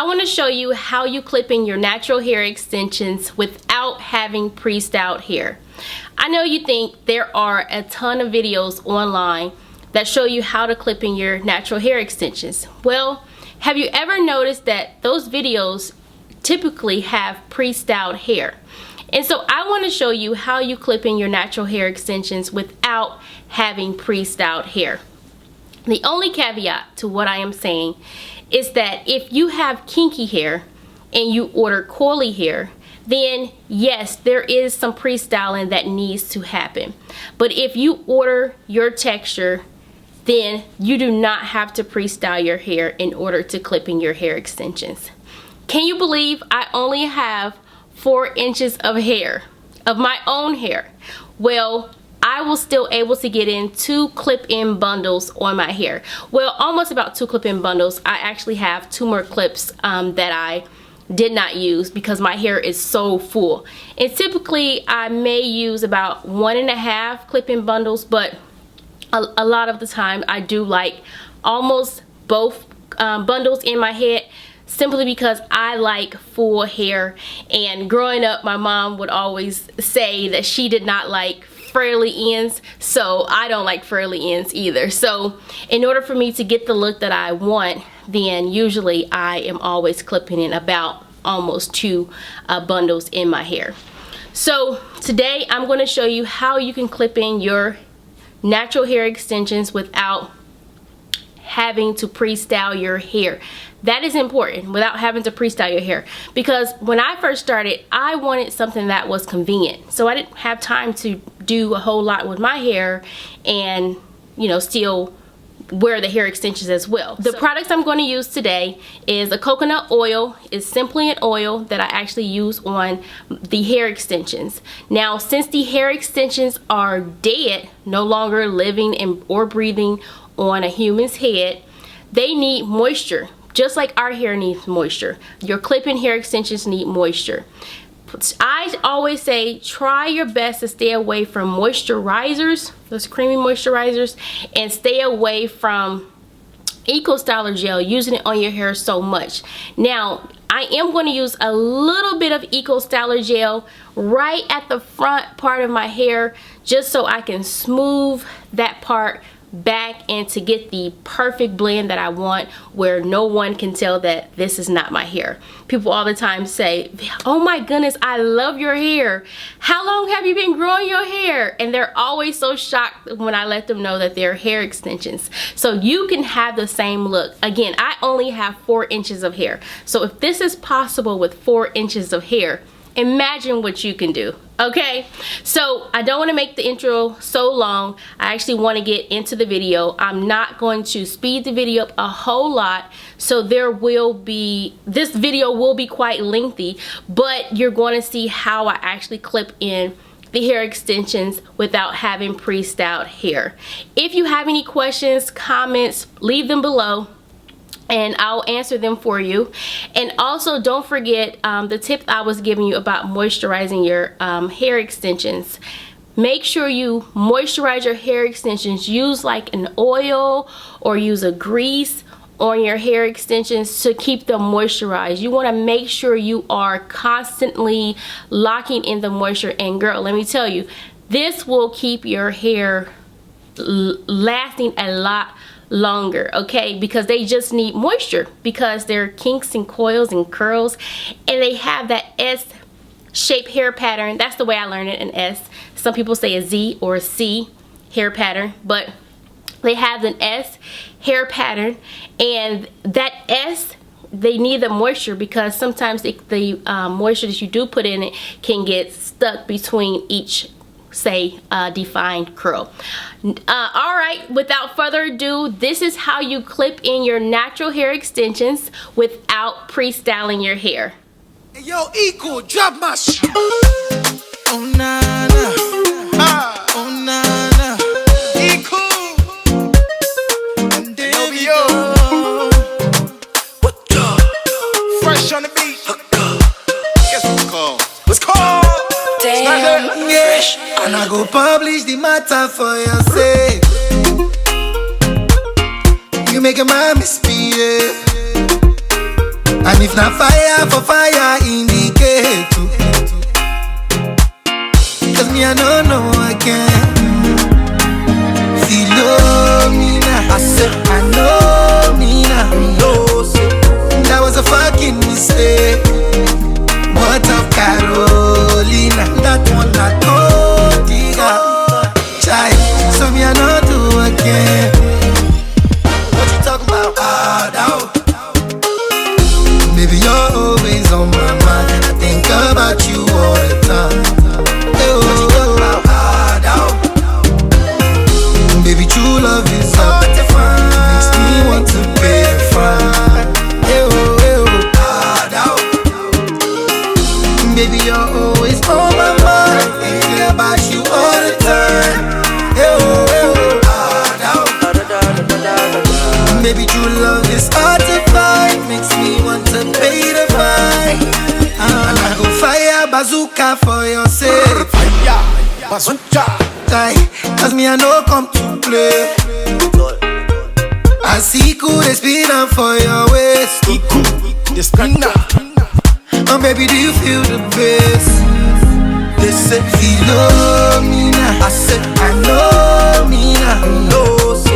I want to show you how you clip in your natural hair extensions without having pre-styled hair. I know you think there are a ton of videos online that show you how to clip in your natural hair extensions. Well, have you ever noticed that those videos typically have pre-styled hair? And so I want to show you how you clip in your natural hair extensions without having pre-styled hair. The only caveat to what I am saying is that if you have kinky hair and you order coily hair, then yes, there is some pre-styling that needs to happen. But if you order your texture, then you do not have to pre-style your hair in order to clip in your hair extensions. Can you believe I only have 4 inches of hair, of my own hair? Well, I was still able to get in 2 clip-in bundles on my hair. Well, almost about 2 clip-in bundles. I actually have 2 more clips that I did not use because my hair is so full. And typically I may use about 1.5 clip-in bundles, but a lot of the time I do like almost both bundles in my head, simply because I like full hair. And growing up, my mom would always say that she did not like frilly ends, so I don't like frilly ends either. So in order for me to get the look that I want, then usually I am always clipping in about almost 2 bundles in my hair. So today I'm going to show you how you can clip in your natural hair extensions without having to pre-style your hair. That is important, without having to pre-style your hair, because when I first started, I wanted something that was convenient. So I didn't have time to do a whole lot with my hair and, you know, still wear the hair extensions as well. The products I'm going to use today is a coconut oil. It's simply an oil that I actually use on the hair extensions. Now, since the hair extensions are dead, no longer living or breathing on a human's head, they need moisture. Just like our hair needs moisture, your clip-in hair extensions need moisture. I always say try your best to stay away from moisturizers, those creamy moisturizers, and stay away from Eco Styler gel, using it on your hair so much. Now, I am going to use a little bit of Eco Styler gel right at the front part of my hair, just so I can smooth that part back and to get the perfect blend that I want, where no one can tell that this is not my hair. People all the time say, oh my goodness, I love your hair. How long have you been growing your hair? And they're always so shocked when I let them know that they're hair extensions. So you can have the same look. Again, I only have 4 inches of hair. So if this is possible with 4 inches of hair, imagine what you can do. Okay, so I don't want to make the intro so long. I actually want to get into the video. I'm not going to speed the video up a whole lot, so this video will be quite lengthy, but you're going to see how I actually clip in the hair extensions without having pre-styled hair. If you have any questions, comments, leave them below and I'll answer them for you. And also, don't forget the tip I was giving you about moisturizing your hair extensions. Make sure you moisturize your hair extensions. Use like an oil or use a grease on your hair extensions to keep them moisturized. You want to make sure you are constantly locking in the moisture. And girl, let me tell you, this will keep your hair lasting a lot longer, okay? Because they just need moisture, because they're kinks and coils and curls, and they have that S-shaped hair pattern. That's the way I learned it, an S. Some people say a Z or a C hair pattern, but they have an S hair pattern, and that S, they need the moisture, because sometimes the moisture that you do put in it can get stuck between each, say, defined curl. Alright, without further ado, this is how you clip in your natural hair extensions without pre-styling your hair. Hey, yo, Eco, drop my shit. Oh, nah, nah. Oh, nah, nah. Eco. And there we go. What the? Fresh on the beat. Guess what it's called? What's called? Damn, fresh. And I go publish the matter for your sake. You make a man misbehave. And if not fire for fire, indicate too. Cause me I don't know I can. Philomena, I said I know me now. No, so that was a fucking mistake. What of Carolina? That one I told you. Child, so me I know do again. What you talking about? Now. Baby, you're always on my mind. I think about you all the time. Hey, what you talking about? Now. Baby, true love is hard to find. Makes me want to pay a fine. Hey, now. Baby, you're always on my mind. Thinking about you all the time. Hey, now. Baby, true love is hard to find. Makes me want to pay the fine. And I go fire bazooka for your sake. Fire, bazooka. Cause me I know come to play. I see cool they spin up for your waist. Iku, the spinner. Oh baby, do you feel the bass? They said Philomena, I said I know me now. No, so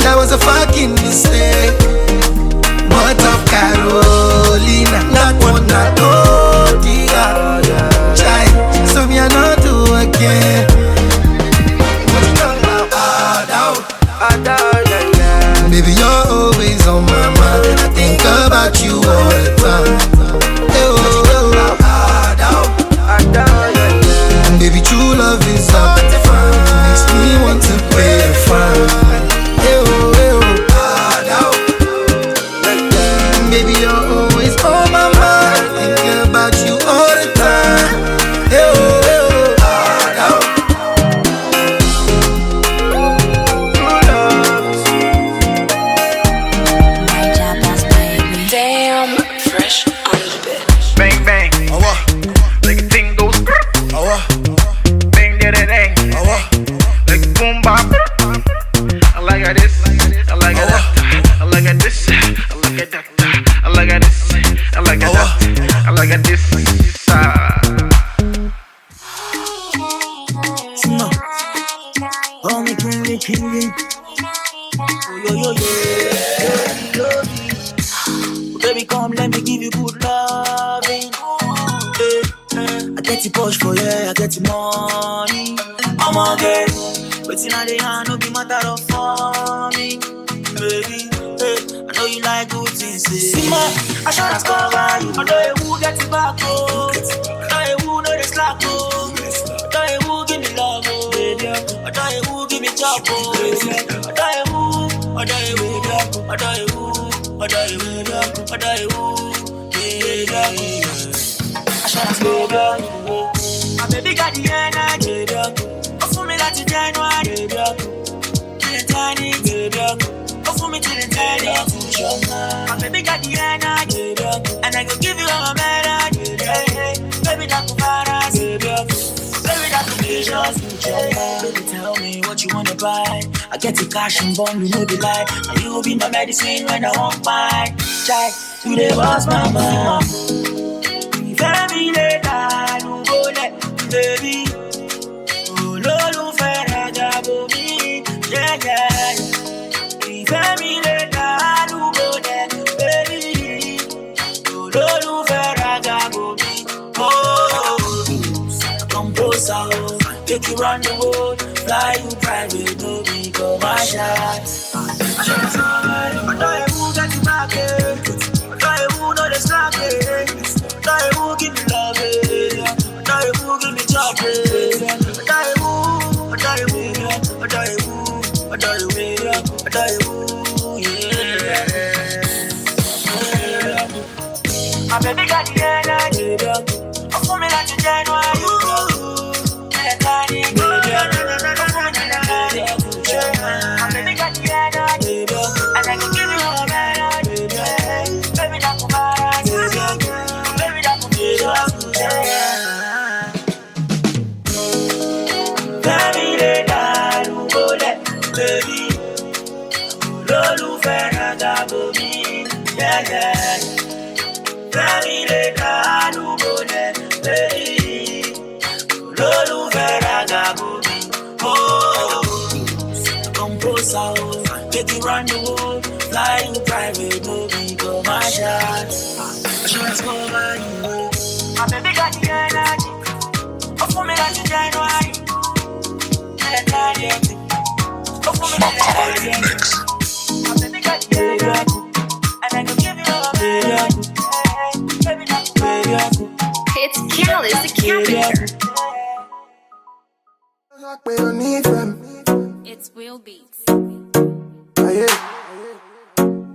that was a fucking mistake. What of Carolina? That one I told you. Child, so me I know do again. What you talking about? Baby, you're always on my mind. I think about you all the time. Baby, true love is hard to find. Makes me want to pay a fine. Baby, you're always on my mind. Thinking about you all the time. Damn, fresh on the bed. Bang bang, like a thing goes. Bang da da dang, like boom bop. I like it this, I like it that, I like it this, I like it that, I like it this, I like it that, I like it this. Call me kinky. Oh, yo. Baby, come, let me give you good loving. I get the push for yeah, I get the money. I'm on it. Waiting at the hand, no be matter of for me. Baby, I know you like good things. See my, I should have covered you. I know you who get it back, oh. I know you who know the slack, oh. I know you who give me love, oh. I know you who give me job, oh. I know you who, I know you who, I know you who, I know you who, I know you who, yeah. I should have covered you. My baby got the energy, for me like the January, tiny, go for me till the tiny. My baby got the energy, and I go give you all my melody. Baby, that's the virus, baby, that's the visions. Baby, tell me what you wanna buy. I get the cash and bomb, you know the lie. And you will be my medicine when I won't buy. Chai, today was my mom. Tell me later, no go let baby. Take you round the world, fly you private, no be commercial. I know you who get you back, I know you who know the slack, I know you who give me love, I know you who give me job, I know you who, I know you who, I know you who, I know you who, I know you who, yeah. My baby got the energy, for me like the January. Take you round the world, fly you private, no be commercial. Assurance cover you. My baby got the energy. Oh, for me like January. Oh, for me like January. My baby got the energy. And I can give you all of it. It's Callus, the character. It's Will Beats. Yeah.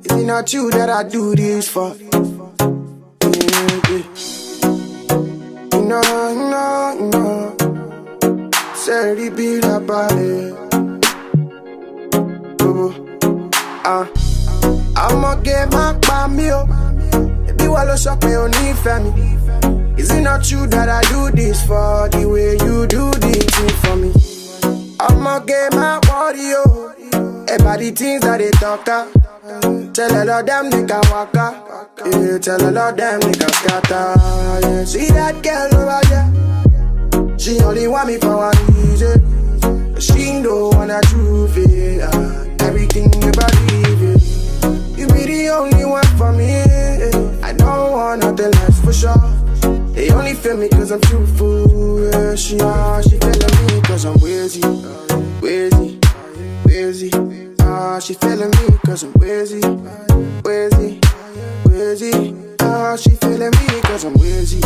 Is it not you that I do this for? Yeah. No. Say be la body. I'ma get my meal. Be while I shop me on family. Is it not you that I do this for? The way you do this thing for me. I'ma get my body, yo. About the things that they talk about. Tell a lot of them they can walk out. Yeah, tell a lot of them they can scatter. Yeah, see that girl over there. She only want me for one reason. She don't wanna prove it. Everything you believe it. You be the only one for me. I don't want nothing less for sure. They only feel me cause I'm truthful. Yeah, she feeling me cause I'm wheezy. She feeling me cause I'm wheezy. She feeling me cause I'm wheezy.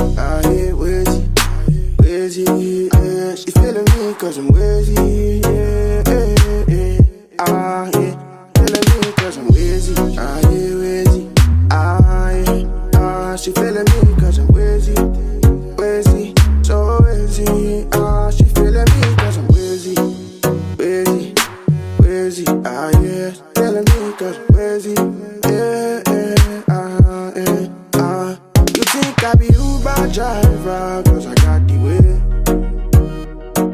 Yeah, she feeling me cause I'm wheezy. Yeah. Feeling me cause I'm wheezy. She feeling me cause I'm wheezy. So wheezy. She feeling me cause I'm wheezy. Yeah, telling me cause I'm wheezy. You think I be Uber driver cause I got the way.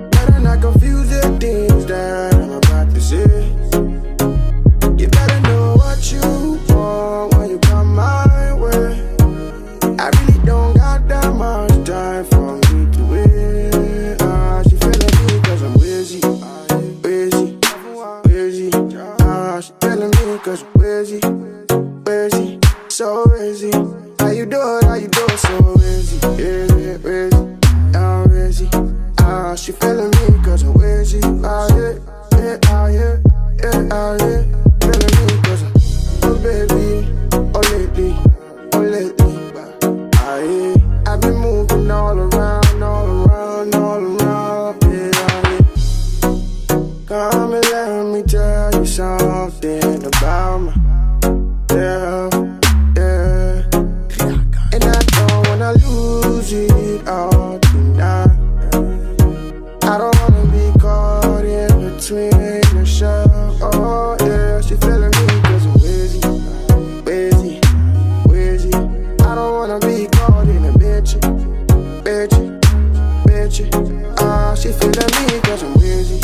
Better not confuse the things that I'm about to say. You better know what you want when you come my way. I really don't got that much time for me to wait. She feeling me cause I'm wheezy. She feeling me cause I'm wheezy. So wheezy. How you do it, so wheezy. She feeling me cause I'm wheezy. Feeling me cause I'm, oh baby, oh lately. I've been moving all around, yeah. Come and let me tell you something about myself, yeah. And I don't wanna lose it all tonight. I don't wanna be caught in between the show. Oh yeah, she feeling me cause I'm wheezy. I don't wanna be caught in a bitch. She feeling me cause I'm wheezy.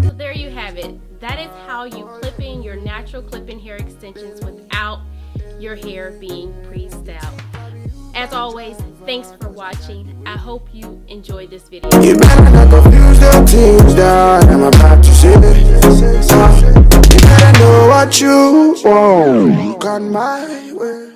So there you have it. That is how you clip in your natural clip-in hair extensions without your hair being pre-styled. As always, thanks for watching. I hope you enjoyed this video. You better not confuse the things that I'm about to say. You better know what you want. Got my way.